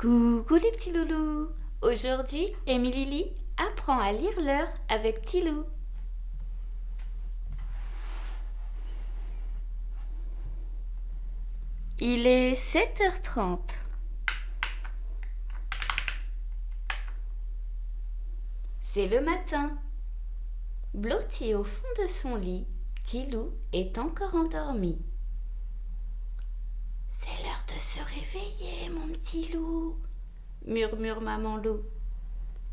Coucou les petits loulous. Aujourd'hui, Émilie apprend à lire l'heure avec Tilou. Il est 7h30. C'est le matin. Blotti au fond de son lit, Tilou est encore endormi. C'est l'heure de se réveiller, mon petit loup, murmure maman loup.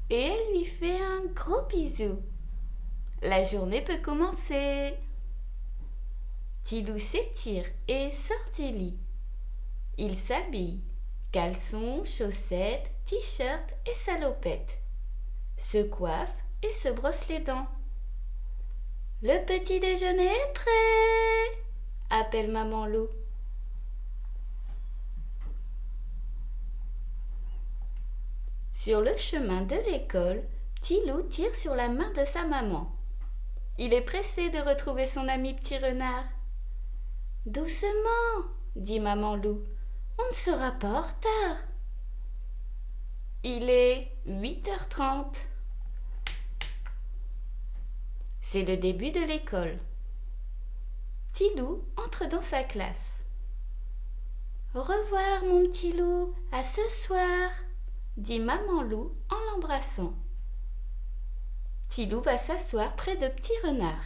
Et elle lui fait un gros bisou. La journée peut commencer. Tilou s'étire et sort du lit. Il s'habille, caleçon, chaussettes, t-shirt et salopette. Se coiffe et se brosse les dents. Le petit déjeuner est prêt, appelle maman loup. Sur le chemin de l'école, Tilou tire sur la main de sa maman. Il est pressé de retrouver son ami petit renard. « Doucement, dit maman loup, on ne sera pas en retard. » Il est 8h30. C'est le début de l'école. Tilou entre dans sa classe. « Au revoir, mon petit loup, à ce soir, » dit maman loup en l'embrassant. Tilou va s'asseoir près de petit renard.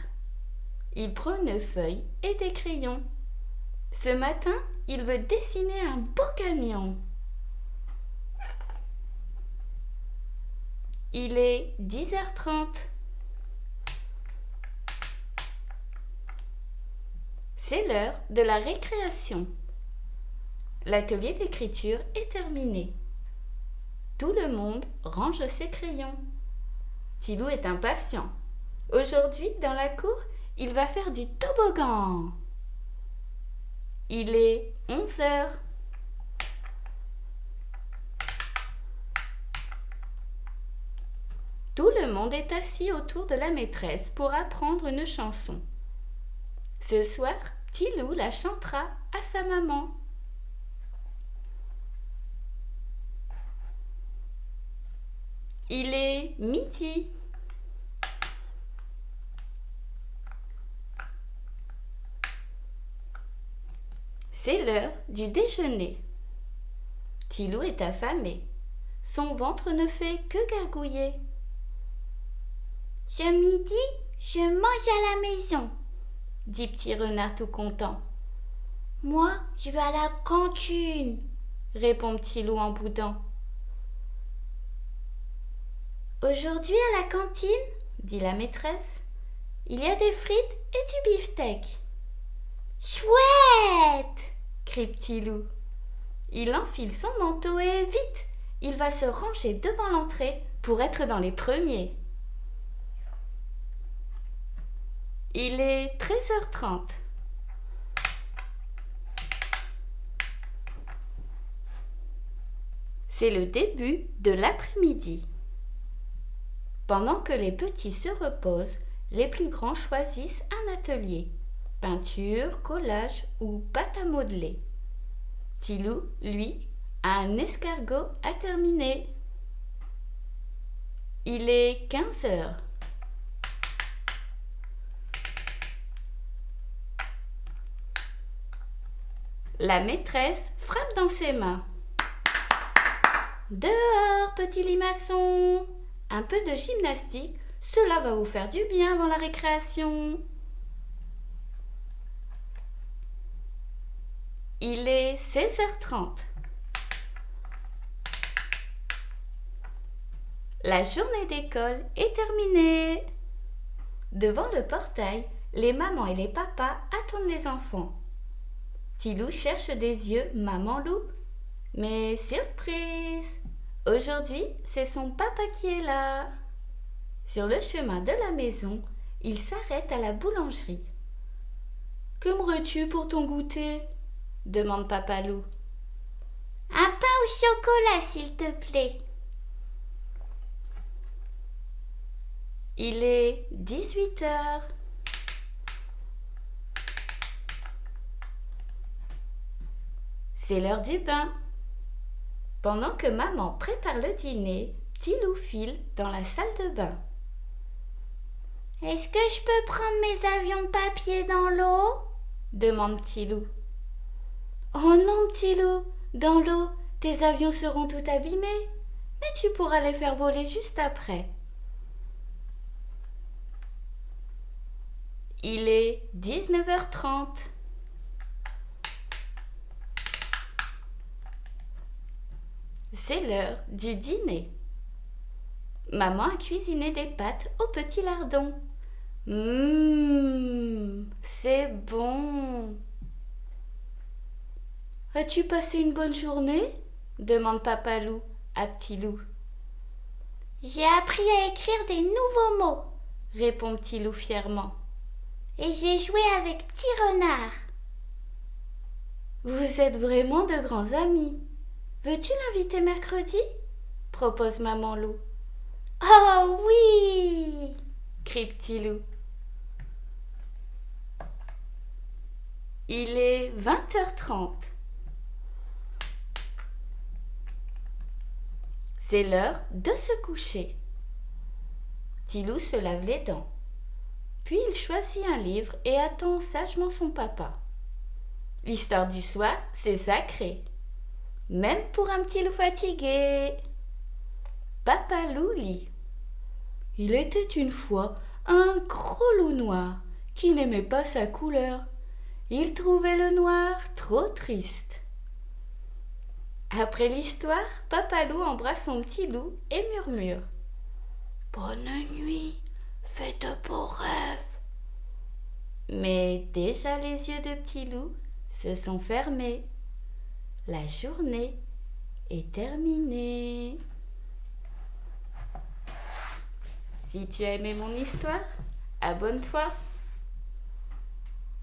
Il prend une feuille et des crayons. Ce matin, il veut dessiner un beau camion. Il est 10h30. C'est l'heure de la récréation. L'atelier d'écriture est terminé. Tout le monde range ses crayons. Tilou est impatient. Aujourd'hui, dans la cour, il va faire du toboggan. Il est 11h. Tout le monde est assis autour de la maîtresse pour apprendre une chanson. Ce soir, Tilou la chantera à sa maman. Il est midi. C'est l'heure du déjeuner. Tilou est affamé. Son ventre ne fait que gargouiller. « Ce midi, je mange à la maison, » dit petit renard tout content. « Moi, je vais à la cantine, » répond petit loup en boudant. « Aujourd'hui à la cantine, » dit la maîtresse, « il y a des frites et du beefsteak. »« Chouette !» crie petit loup. Il enfile son manteau et vite, il va se ranger devant l'entrée pour être dans les premiers. Il est 13h30. C'est le début de l'après-midi. Pendant que les petits se reposent, les plus grands choisissent un atelier. Peinture, collage ou pâte à modeler. Tilou, lui, a un escargot à terminer. Il est 15h. La maîtresse frappe dans ses mains. Dehors, petit limaçon! Un peu de gymnastique, cela va vous faire du bien avant la récréation. Il est 16h30. La journée d'école est terminée. Devant le portail, les mamans et les papas attendent les enfants. Tilou cherche des yeux maman loup. Mais surprise! Aujourd'hui, c'est son papa qui est là. Sur le chemin de la maison, il s'arrête à la boulangerie. « Qu'aimerais-tu pour ton goûter ?» demande papa loup. « Un pain au chocolat, s'il te plaît. » Il est 18h. C'est l'heure du bain. Pendant que maman prépare le dîner, Tilou file dans la salle de bain. Est-ce que je peux prendre mes avions de papier dans l'eau? Demande Tilou. Oh non, Tilou, dans l'eau, tes avions seront tout abîmés, mais tu pourras les faire voler juste après. Il est 19h30. C'est l'heure du dîner. Maman a cuisiné des pâtes au petit lardon. C'est bon. As-tu passé une bonne journée? Demande Papa Loup à Petit Loup. J'ai appris à écrire des nouveaux mots, Répond Petit Loup fièrement. Et j'ai joué avec Petit Renard. Vous êtes vraiment de grands amis. Veux-tu l'inviter mercredi? Propose Maman Loup. Oh oui! Crie Petit Loup. Il est 20h30. C'est l'heure de se coucher. Petit Loup se lave les dents. Puis il choisit un livre et attend sagement son papa. L'histoire du soir, c'est sacré. Même pour un petit loup fatigué. Papa Loup lit. Il était une fois un gros loup noir qui n'aimait pas sa couleur. Il trouvait le noir trop triste. Après l'histoire, Papa Loup embrasse son petit loup et murmure. Bonne nuit, fais de beaux rêves. Mais déjà les yeux de Petit Loup se sont fermés. La journée est terminée. Si tu as aimé mon histoire, abonne-toi